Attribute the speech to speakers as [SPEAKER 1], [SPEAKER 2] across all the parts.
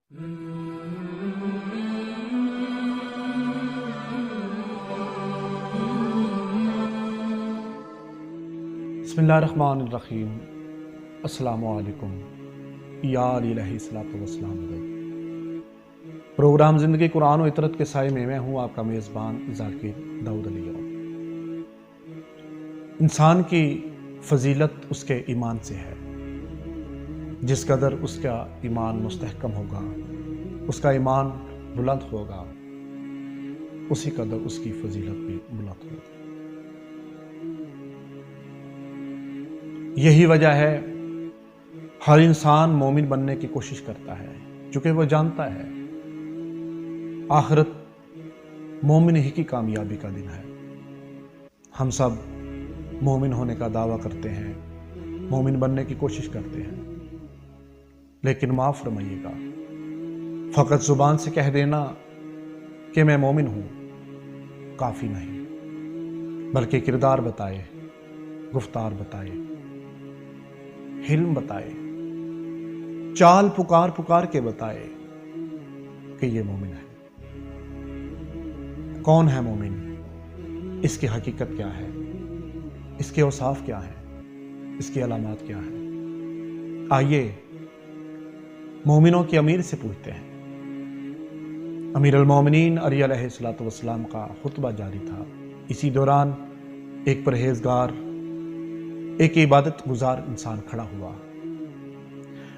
[SPEAKER 1] بسم اللہ الرحمن الرحیم۔ السلام علیکم یا علی علیہ الصلوۃ والسلام علیہ۔ پروگرام زندگی قرآن و اطرت کے سائے میں ہوں آپ کا میزبان ذاکر داؤد علی۔ انسان کی فضیلت اس کے ایمان سے ہے۔ جس قدر اس کا ایمان مستحکم ہوگا، اس کا ایمان بلند ہوگا، اسی قدر اس کی فضیلت بھی بلند ہوگی۔ یہی وجہ ہے ہر انسان مومن بننے کی کوشش کرتا ہے، چونکہ وہ جانتا ہے آخرت مومن ہی کی کامیابی کا دن ہے۔ ہم سب مومن ہونے کا دعویٰ کرتے ہیں، مومن بننے کی کوشش کرتے ہیں، لیکن معاف فرمائیے گا، فقط زبان سے کہہ دینا کہ میں مومن ہوں کافی نہیں، بلکہ کردار بتائے، گفتار بتائے، حلم بتائے، چال پکار پکار کے بتائے کہ یہ مومن ہے۔ کون ہے مومن؟ اس کی حقیقت کیا ہے؟ اس کے اوصاف کیا ہیں؟ اس کی علامات کیا ہیں؟ آئیے مومنوں کے امیر سے پوچھتے ہیں۔ امیر المومنین علی علیہ الصلوۃ والسلام کا خطبہ جاری تھا۔ اسی دوران ایک پرہیزگار، ایک عبادت گزار انسان کھڑا ہوا۔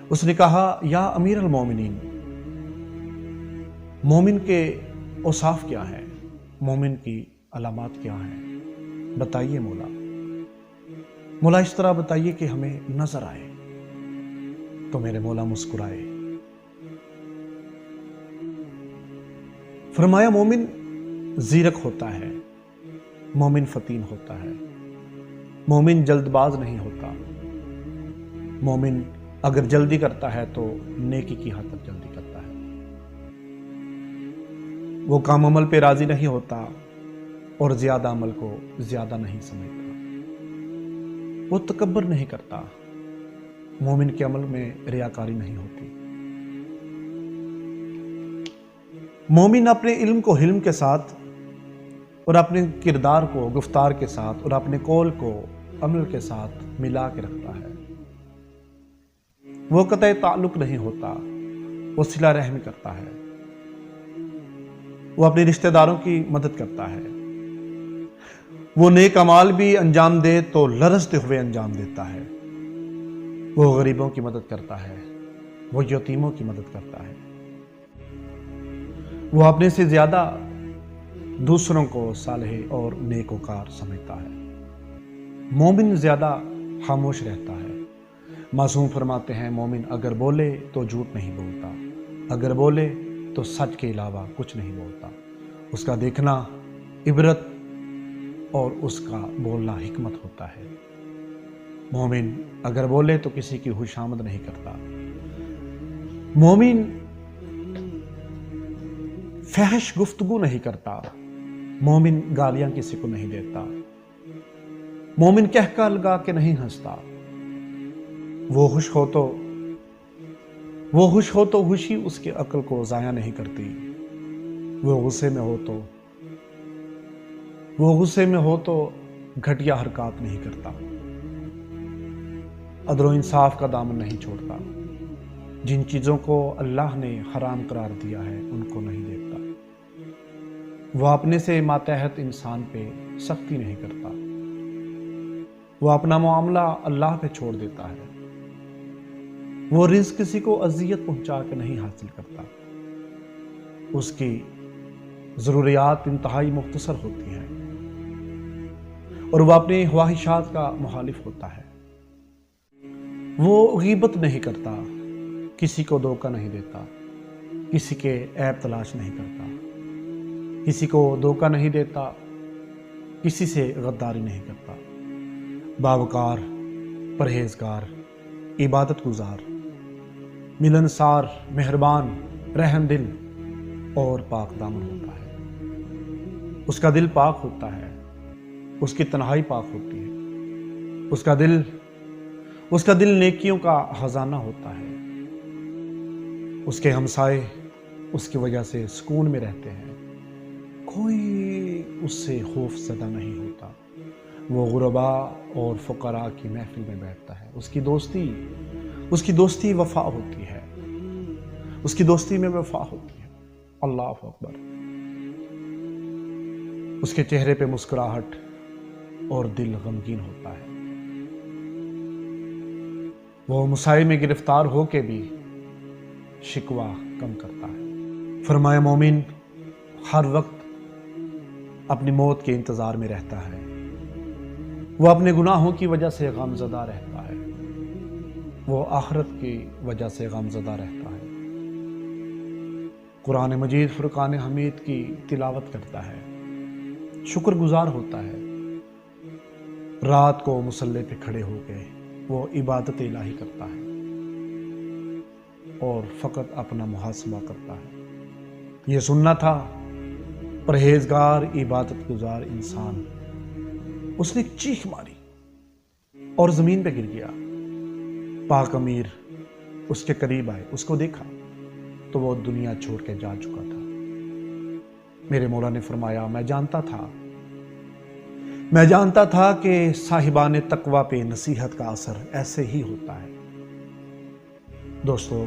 [SPEAKER 1] اس نے کہا، یا امیر المومنین، مومن کے اوصاف کیا ہیں؟ مومن کی علامات کیا ہیں؟ بتائیے مولا۔ مولا اس طرح بتائیے کہ ہمیں نظر آئے۔ تو میرے مولا مسکرائے، فرمایا مومن زیرک ہوتا ہے، مومن فطین ہوتا ہے، مومن جلد باز نہیں ہوتا، مومن اگر جلدی کرتا ہے تو نیکی کی حد تک جلدی کرتا ہے، وہ کام عمل پہ راضی نہیں ہوتا اور زیادہ عمل کو زیادہ نہیں سمجھتا، وہ تکبر نہیں کرتا، مومن کے عمل میں ریاکاری نہیں ہوتی، مومن اپنے علم کو حلم کے ساتھ اور اپنے کردار کو گفتار کے ساتھ اور اپنے قول کو عمل کے ساتھ ملا کے رکھتا ہے۔ وہ قطع تعلق نہیں ہوتا، وہ صلہ رحمی کرتا ہے، وہ اپنے رشتہ داروں کی مدد کرتا ہے، وہ نیک اعمال بھی انجام دے تو لرزتے ہوئے انجام دیتا ہے، وہ غریبوں کی مدد کرتا ہے، وہ یتیموں کی مدد کرتا ہے، وہ اپنے سے زیادہ دوسروں کو صالح اور نیکوکار سمجھتا ہے۔ مومن زیادہ خاموش رہتا ہے۔ معصوم فرماتے ہیں، مومن اگر بولے تو جھوٹ نہیں بولتا، اگر بولے تو سچ کے علاوہ کچھ نہیں بولتا، اس کا دیکھنا عبرت اور اس کا بولنا حکمت ہوتا ہے۔ مومن اگر بولے تو کسی کی خوشامد نہیں کرتا، مومن فحش گفتگو نہیں کرتا، مومن گالیاں کسی کو نہیں دیتا، مومن کہکا لگا کے نہیں ہنستا، وہ خوش ہو تو خوشی اس کے عقل کو ضائع نہیں کرتی، وہ غصے میں ہو تو گھٹیا حرکات نہیں کرتا، عدل و انصاف کا دامن نہیں چھوڑتا، جن چیزوں کو اللہ نے حرام قرار دیا ہے ان کو نہیں دیکھتا، وہ اپنے سے ماتحت انسان پہ سختی نہیں کرتا، وہ اپنا معاملہ اللہ پہ چھوڑ دیتا ہے، وہ رزق کسی کو اذیت پہنچا کے نہیں حاصل کرتا، اس کی ضروریات انتہائی مختصر ہوتی ہیں اور وہ اپنی خواہشات کا مخالف ہوتا ہے، وہ غیبت نہیں کرتا، کسی کو دھوکہ نہیں دیتا، کسی کے عیب تلاش نہیں کرتا، کسی کو دھوکہ نہیں دیتا، کسی سے غداری نہیں کرتا، باوقار، پرہیزگار، عبادت گزار، ملنسار، مہربان، رحم دل اور پاک دامن ہوتا ہے۔ اس کا دل پاک ہوتا ہے، اس کی تنہائی پاک ہوتی ہے، اس کا دل نیکیوں کا خزانہ ہوتا ہے، اس کے ہمسائے اس کی وجہ سے سکون میں رہتے ہیں، کوئی اس سے خوف زدہ نہیں ہوتا۔ وہ غرباء اور فقراء کی محفل میں بیٹھتا ہے، اس کی دوستی وفا ہوتی ہے، اس کی دوستی میں وفا ہوتی ہے۔ اللہ اکبر۔ اس کے چہرے پہ مسکراہٹ اور دل غمگین ہوتا ہے۔ وہ مسائل میں گرفتار ہو کے بھی شکوہ کم کرتا ہے۔ فرمایا مومن ہر وقت اپنی موت کے انتظار میں رہتا ہے، وہ اپنے گناہوں کی وجہ سے غمزدہ رہتا ہے، وہ آخرت کی وجہ سے غمزدہ رہتا ہے، قرآن مجید فرقان حمید کی تلاوت کرتا ہے، شکر گزار ہوتا ہے، رات کو مصلی پہ کھڑے ہو کے وہ عبادت الہی کرتا ہے اور فقط اپنا محاسبہ کرتا ہے۔ یہ سننا تھا پرہیزگار عبادت گزار انسان، اس نے ایک چیخ ماری اور زمین پہ گر گیا۔ پاک امیر اس کے قریب آئے، اس کو دیکھا تو وہ دنیا چھوڑ کے جا چکا تھا۔ میرے مولا نے فرمایا میں جانتا تھا کہ صاحبان تقوی پہ نصیحت کا اثر ایسے ہی ہوتا ہے۔ دوستو،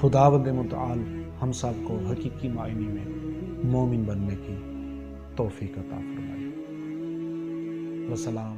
[SPEAKER 1] خداوند متعال ہم سب کو حقیقی معنی میں مومن بننے کی توفیق عطا فرمائے۔ والسلام